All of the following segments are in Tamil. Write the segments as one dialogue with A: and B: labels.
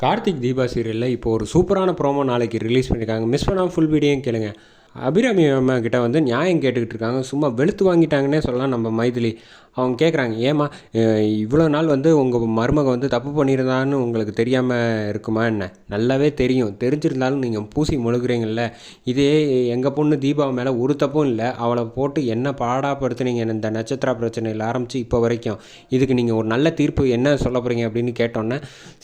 A: கார்த்திக் தீபா சீரியலில் இப்போ ஒரு சூப்பரான ப்ரோமோ நாளைக்கு ரிலீஸ் பண்ணியிருக்காங்க. மிஸ் பண்ணாமல் ஃபுல் வீடியோவும் கேளுங்க. அபிராமி அம்மா கிட்ட வந்து நியாயம் கேட்டுக்கிட்டு இருக்காங்க. சும்மா வெளுத்து வாங்கிட்டாங்கன்னே சொல்லலாம் நம்ம மைதிலி. அவங்க கேட்குறாங்க, ஏம்மா இவ்வளோ நாள் வந்து உங்கள் மருமக வந்து தப்பு பண்ணியிருந்தான்னு உங்களுக்கு தெரியாமல் இருக்குமா என்ன? நல்லாவே தெரியும். தெரிஞ்சிருந்தாலும் நீங்கள் பூசி முழுகுறீங்கள்ல. இதே எங்கள் பொண்ணு தீபா மேலே ஒரு தப்பும் இல்லை. அவளை போட்டு என்ன பாடாப்படுத்துனீங்க இந்த நட்சத்திர பிரச்சனையில் ஆரம்பித்து இப்போ வரைக்கும். இதுக்கு நீங்கள் ஒரு நல்ல தீர்ப்பு என்ன சொல்ல போகிறீங்க அப்படின்னு கேட்டோன்னே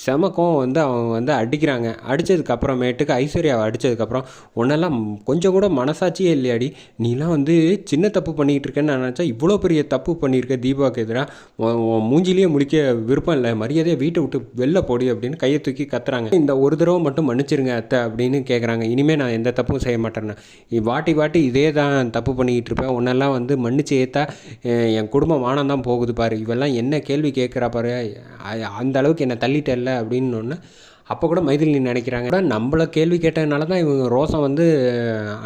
A: செமக்கம் வந்து அவங்க வந்து அடிக்கிறாங்க. அடித்ததுக்கப்புறமேட்டுக்கு ஐஸ்வர்யாவை அடித்ததுக்கப்புறம் உன்னெல்லாம் கொஞ்சம் கூட மனசாட்சியே இல்லையாடி, நீலாம் வந்து சின்ன தப்பு பண்ணிக்கிட்டு இருக்கேன்னு நான் நினச்சா இவ்வளோ பெரிய தப்பு பண்ணியிருக்க. தீபாவுக்கு எதிராக மூஞ்சிலேயே முழிக்க விருப்பம் இல்லை, மரியாதையை வீட்டை விட்டு வெளில போடி அப்படின்னு கையை தூக்கி கத்துறாங்க. இந்த ஒரு தடவை மட்டும் மன்னிச்சிருங்க அத்தை அப்படின்னு கேட்குறாங்க. இனிமேல் நான் எந்த தப்பும் செய்ய மாட்டேன்னு, வாட்டி வாட்டி இதே தான் தப்பு பண்ணிக்கிட்டு இருப்பேன். உன்னெல்லாம் வந்து மன்னிச்சு ஏற்றா என் குடும்பம் வானம் தான் போகுது பாரு, இவெல்லாம் என்ன கேள்வி கேட்குறா பாரு, அந்த அளவுக்கு என்னை தள்ளிட்டல அப்படின்னு ஒன்று. அப்போ கூட மைதிலி நினைக்கிறாங்க, நம்மளை கேள்வி கேட்டதுனால தான் இவங்க ரோசம் வந்து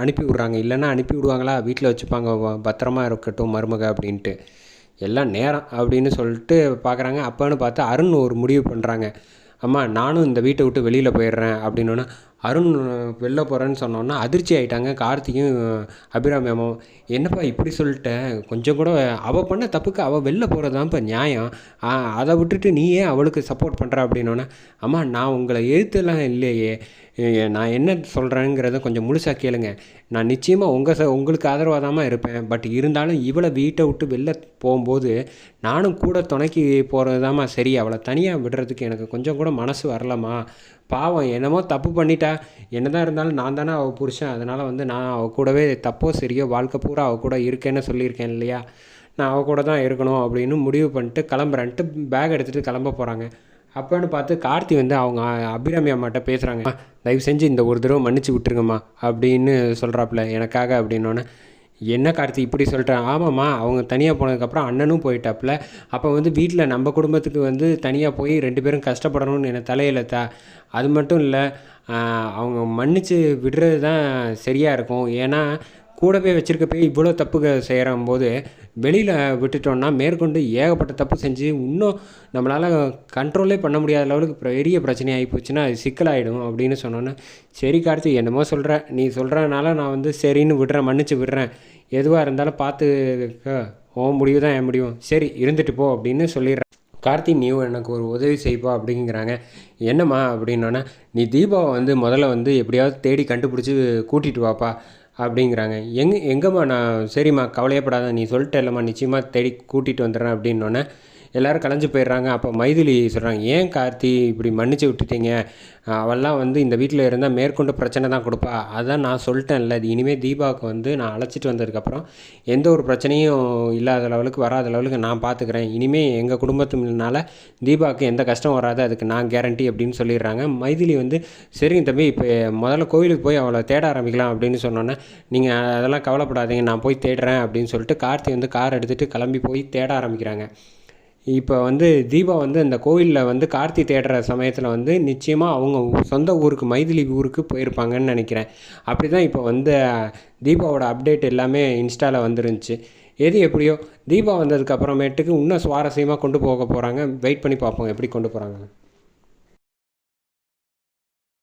A: அனுப்பி விட்றாங்க, இல்லைன்னா அனுப்பி விடுவாங்களா, வீட்டில் வச்சுப்பாங்க பத்திரமா இருக்கட்டும் மருமக அப்படின்ட்டு. எல்லாம் நேரம் அப்படின்னு சொல்லிட்டு பார்க்குறாங்க. அப்போன்னு பார்த்து அருண் ஒரு முடிவு பண்ணுறாங்க, அம்மா நானும் இந்த வீட்டை விட்டு வெளியில் போயிடுறேன் அப்படின்னோன்னா அருண் வெளில போகிறேன்னு சொன்னோன்னா அதிர்ச்சி ஆகிட்டாங்க கார்த்திக்கும் அபிராமி அம்மாவும். என்னப்பா இப்படி சொல்லிட்டேன், கொஞ்சம் கூட அவள் பண்ண தப்புக்கு அவள் வெளில போகிறது தான் இப்போ நியாயம், அதை விட்டுட்டு நீ ஏன் அவளுக்கு சப்போர்ட் பண்ணுற அப்படின்னோன்னே, அம்மா நான் உங்களை எழுத்துலாம் இல்லையே, நான் என்ன சொல்கிறேங்கிறத கொஞ்சம் முழுசாக கேளுங்க. நான் நிச்சயமாக உங்களுக்கு ஆதரவாக தான் இருப்பேன். பட் இருந்தாலும் இவளை வீட்டை விட்டு வெளில போகும்போது நானும் கூட துணைக்கி போகிறது தாம்மா சரி. அவளை தனியாக விடுறதுக்கு எனக்கு கொஞ்சம் கூட மனசு வரலம்மா. பாவம் என்னமோ தப்பு பண்ணிட்டா, என்ன தான் இருந்தாலும் நான் தானே அவள் புருஷன். அதனால் வந்து நான் அவள் கூடவே தப்போ சரியோ வாழ்க்கை பூரா அவள் கூட இருக்கேன்னு சொல்லியிருக்கேன் இல்லையா, நான் அவள் கூட தான் இருக்கணும் அப்படின்னு முடிவு பண்ணிட்டு கிளம்புறேன்ட்டு பேக் எடுத்துகிட்டு கிளம்ப போகிறாங்க. அப்போன்னு பார்த்து கார்த்தி வந்து அவங்க அபிராமி அம்மாட்ட பேசுகிறாங்க, தயவு செஞ்சு இந்த ஒரு தடவை மன்னிச்சு விட்டுருங்கம்மா அப்படின்னு சொல்கிறாப்புல எனக்காக அப்படின்னோடனே, என்ன கார்த்தி இப்படி சொல்லிட்டேன். ஆமாம்மா, அவங்க தனியாக போனதுக்கப்புறம் அண்ணனும் போயிட்டாப்புல. அப்போ வந்து வீட்டில் நம்ம குடும்பத்துக்கு வந்து தனியாக போய் 2 பேரும் கஷ்டப்படணும்னு என்ன தலையிலத்தா. அது மட்டும் இல்லை, அவங்க மன்னிச்சு விடுறது தான் சரியாக இருக்கும். ஏன்னா கூடவே வச்சுருக்க போய் இவ்வளோ தப்புக செய்கிறம்போது வெளியில் விட்டுட்டோன்னா மேற்கொண்டு ஏகப்பட்ட தப்பு செஞ்சு இன்னும் நம்மளால் கண்ட்ரோலே பண்ண முடியாத லெவலுக்கு பெரிய பிரச்சனையாகி போச்சுன்னா அது சிக்கலாகிடும் அப்படின்னு சொன்னோன்னே, சரி கார்த்தி என்னமோ சொல்கிற, நீ சொல்கிறனால நான் வந்து சரின்னு விடுறேன், மன்னிச்சு விடுறேன், எதுவாக இருந்தாலும் பார்த்துக்க, உன் முடிவு தான் என் முடிவும், சரி இருந்துட்டு போ அப்படின்னு சொல்லிடுறேன். கார்த்தி நீ எனக்கு ஒரு உதவி செய்ப்பா அப்படிங்கிறாங்க. என்னம்மா அப்படின்னோன்னா, நீ தீபாவை வந்து முதல்ல வந்து எப்படியாவது தேடி கண்டுபிடிச்சி கூட்டிகிட்டு வாப்பா அப்படிங்கிறாங்க. எங்கேம்மா நான் சரிம்மா கவலையப்படாத, நீ சொல்லிட்ட இல்லைம்மா, நிச்சயமாக தேடி கூட்டிகிட்டு வந்துடுறேன் அப்படின்னோடனே எல்லோரும் கலைஞ்சு போயிடுறாங்க. அப்போ மைதிலி சொல்கிறாங்க, ஏன் கார்த்தி இப்படி மன்னிச்சு விட்டுட்டீங்க, அவெல்லாம் வந்து இந்த வீட்டில் இருந்தால் மேற்கொண்டு பிரச்சனை தான் கொடுப்பா, அதான் நான் சொல்லிட்டேன்ல, இது இனிமேல் தீபாவுக்கு வந்து நான் அழைச்சிட்டு வந்ததுக்கப்புறம் எந்த ஒரு பிரச்சனையும் இல்லாத லெவலுக்கு வராத லெவலுக்கு நான் பார்த்துக்கிறேன், இனிமேல் எங்கள் குடும்பத்தினால தீபாவுக்கு எந்த கஷ்டம் வராது, அதுக்கு நான் கேரண்டி அப்படின்னு சொல்லிடுறாங்க. மைதிலி வந்து சரிங்க தம்பி, இப்போ முதல்ல கோயிலுக்கு போய் அவளை தேட ஆரம்பிக்கலாம் அப்படின்னு சொன்னோன்னே, நீங்கள் அதெல்லாம் கவலைப்படாதீங்க நான் போய் தேடுறேன் அப்படின்னு சொல்லிட்டு கார்த்தி வந்து கார் எடுத்துகிட்டு கிளம்பி போய் தேட ஆரம்பிக்கிறாங்க. இப்போ வந்து தீபா வந்து அந்த கோவிலில் வந்து கார்த்தி தேடுற சமயத்தில் வந்து நிச்சயமாக அவங்க சொந்த ஊருக்கு மைதிலி ஊருக்கு போயிருப்பாங்கன்னு நினைக்கிறேன். அப்படி தான் இப்போ வந்து தீபாவோட அப்டேட் எல்லாமே இன்ஸ்டாவில் வந்துருந்துச்சு. எது எப்படியோ தீபா வந்ததுக்கப்புறமேட்டுக்கு இன்னும் சுவாரஸ்யமாக கொண்டு போக போகிறாங்க. வெயிட் பண்ணி பார்ப்போம் எப்படி கொண்டு போகிறாங்க.